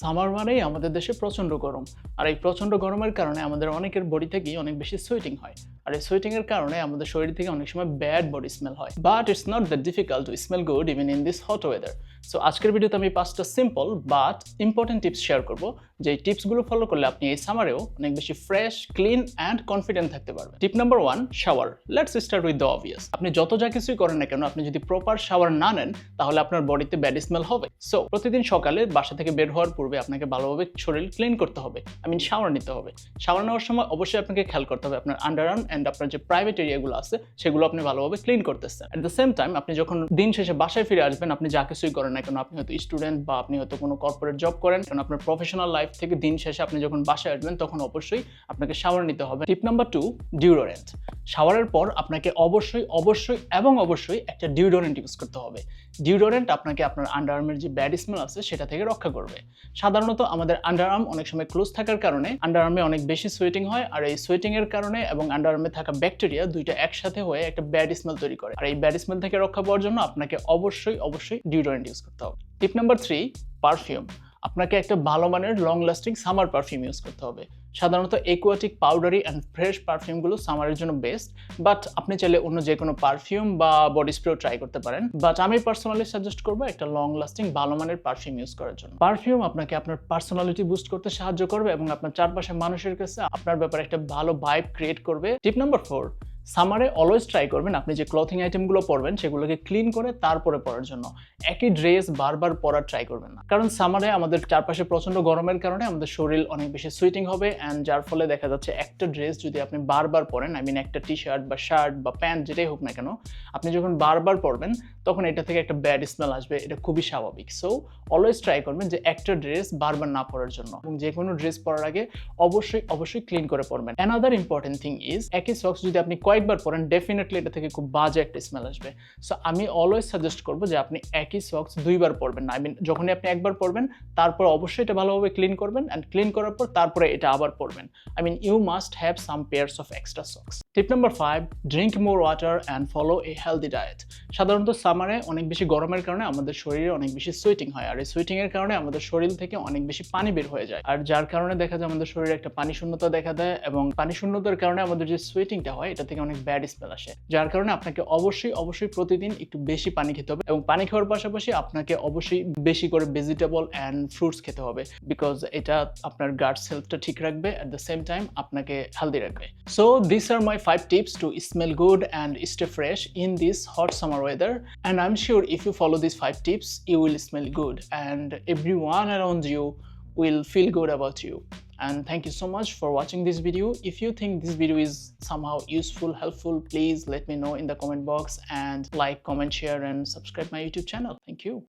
Summer মানেই আমাদের দেশে প্রচন্ড গরম। আর এই প্রচন্ড গরমের কারণে আমাদের অনেকের বডি থেকেই অনেক বেশি সুয়েটিং হয়। আর এই সুয়েটিং এর কারণে আমাদের শরীর থেকে অনেক সময় ব্যাড বডি স্মেল হয়। But it's not that difficult to smell good even in this hot weather. So আজকের ভিডিওতে আমি 5টা simple but important tips share করব, যে টিপসগুলো ফলো করলে আপনি এই সামারেও অনেক বেশি ফ্রেশ, ক্লিন অ্যান্ড কনফিডেন্ট থাকতে পারবেন। টিপ number 1, shower. Let's start with the obvious. আপনি যত যা কিছুই করেন না কেন, আপনি যদি প্রপার শাওয়ার না নেন তাহলে আপনার বডিতে ব্যাড স্মেল হবে। সো প্রতিদিন সকালে বাসা থেকে বের হওয়ার পূর্বে আপনাকে ভালোভাবে শরীর ক্লিন করতে হবে, শাওয়ার নিতে হবে। শাওয়ার নেওয়ার সময় অবশ্যই আপনাকে খেয়াল করতে হবে আপনার আন্ডারআর্ম এন্ড আপনার যে প্রাইভেট এরিয়াগুলো আছে সেগুলো আপনি ভালোভাবে ক্লিন করতেছেন। এট দ্য সেম টাইম আপনি যখন দিন শেষে বাসায় ফিরে আসবেন, আপনি যা কিছুই করেন না কেন, আপনি হয়তো স্টুডেন্ট বা আপনি হয়তো কোনো কর্পোরেট জব করেন, কারণ আপনার প্রফেশনাল লাইফ থেকে দিন শেষে আপনি যখন বাসায় আসবেন তখন অবশ্যই আপনাকে শাওয়ার নিতে হবে। টিপ নাম্বার 2, ডিওডোরেন্ট। শাওয়ারের পর আপনাকে অবশ্যই একটা ডিওডোরেন্ট ইউজ করতে হবে। ডিওডোরেন্ট আপনাকে আপনার আন্ডারআর্মের যে ব্যাড স্মেল আছে সেটা থেকে রক্ষা করবে। সাধারণত আমাদের আন্ডারআর্ম অনেক সময় ক্লোজ থাকার কারণে আন্ডারআর্মে অনেক বেশি সোয়েটিং হয়, আর এই সোয়েটিং এর কারণে এবং আন্ডারআর্মে থাকা ব্যাকটেরিয়া দুইটা একসাথে হয়ে একটা ব্যাড স্মেল তৈরি করে। আর এই ব্যাড স্মেল থেকে রক্ষা পাওয়ার জন্য আপনাকে অবশ্যই ডিওডোরেন্ট ইউজ করতে হবে। টিপ নাম্বার 3, পারফিউম। আপনাকে একটা ভালো মানের long lasting summer perfume use করতে হবে। সাধারণত একুয়াটিক, পাউডারি অ্যান্ড ফ্রেশ পারফিউমগুলো সামারের জন্য বেস্ট, বাট আপনি চাইলে অন্য যে কোনো পারফিউম বা বডি স্প্রেও ট্রাই করতে পারেন। বাট আমি পার্সোনালি সাজেস্ট করবো একটা লং লাস্টিং ভালো মানের পারফিউম ইউজ করার জন্য। পারফিউম আপনাকে আপনার পার্সোনালিটি বুস্ট করতে সাহায্য করবে এবং আপনার চারপাশের মানুষের কাছে আপনার ব্যাপারে একটা ভালো ভাইব ক্রিয়েট করবে। টিপ নাম্বার 4, সামারে অলওয়েজ ট্রাই করবেন আপনি যে ক্লথিং আইটেমগুলো পরবেন সেগুলোকে ক্লিন করে তারপরে পরার জন্য। একই ড্রেস বারবার পরার ট্রাই করবেন না, কারণ সামারে আমাদের চারপাশে প্রচন্ড গরমের কারণে আমাদের শরীর অনেক বেশি সুইটিং হবে, অ্যান্ড যার ফলে দেখা যাচ্ছে একটা ড্রেস যদি আপনি বারবার পরেন, একটা টি শার্ট বা শার্ট বা প্যান্ট যেটাই হোক না কেন, আপনি যখন বারবার পরবেন তখন এটা থেকে একটা ব্যাড স্মেল আসবে, এটা খুবই স্বাভাবিক। সো অলওয়েজ ট্রাই করবেন যে একটা ড্রেস বারবার না পরার জন্য, এবং যে কোনো ড্রেস পরার আগে অবশ্যই ক্লিন করে পরবেন। অ্যানাদার ইম্পর্টেন্ট থিং ইজ, একই সক্স যদি আপনি কয়েকবার পরেন ডেফিনেটলি এটা থেকে খুব বাজে একটা স্মেল আসবে। সো আমি অলওয়েজ সাজেস্ট করবো যে আপনি একই সক্স দুইবার পরবেন না। যখনই আপনি একবার পরবেন তারপর অবশ্যই এটা ভালোভাবে ক্লিন করবেন, অ্যান্ড ক্লিন করার পর তারপরে এটা আবার পরবেন। You must have some pairs of extra socks. Tip number 5, drink more water and follow a healthy diet. সাধারণত সামারে অনেক বেশি গরমের কারণে আমাদের শরীরে অনেক বেশি সুইটিং হয়, আর এই সুইটিং এর কারণে আমাদের শরীর থেকে অনেক বেশি পানি বের হয়ে যায়, আর যার কারণে দেখা যায় আমাদের শরীরে একটা পানি শূন্যতা দেখা দেয়, এবং পানি শূন্যতার কারণে আমাদের যে সুইটিংটা হয় এটা থেকে অনেক ব্যাড স্মেল আসে। যার কারণে আপনাকে অবশ্যই প্রতিদিন একটু বেশি পানি খেতে হবে, এবং পানি খাওয়ার পাশাপাশি আপনাকে অবশ্যই বেশি করে ভেজিটেবল অ্যান্ড ফ্রুটস খেতে হবে, বিকজ এটা আপনার গাটস হেলথটা ঠিক রাখবে, অ্যাট দ্য সেম টাইম আপনাকে হেলদি রাখবে। So this are my 5 tips to smell good and stay fresh in this hot summer weather, and I'm sure if you follow these 5 tips you will smell good and everyone around you will feel good about you. And thank you so much for watching this video. If you think this video is somehow useful, helpful, please let me know in the comment box, and like, comment, share and subscribe my YouTube channel. Thank you.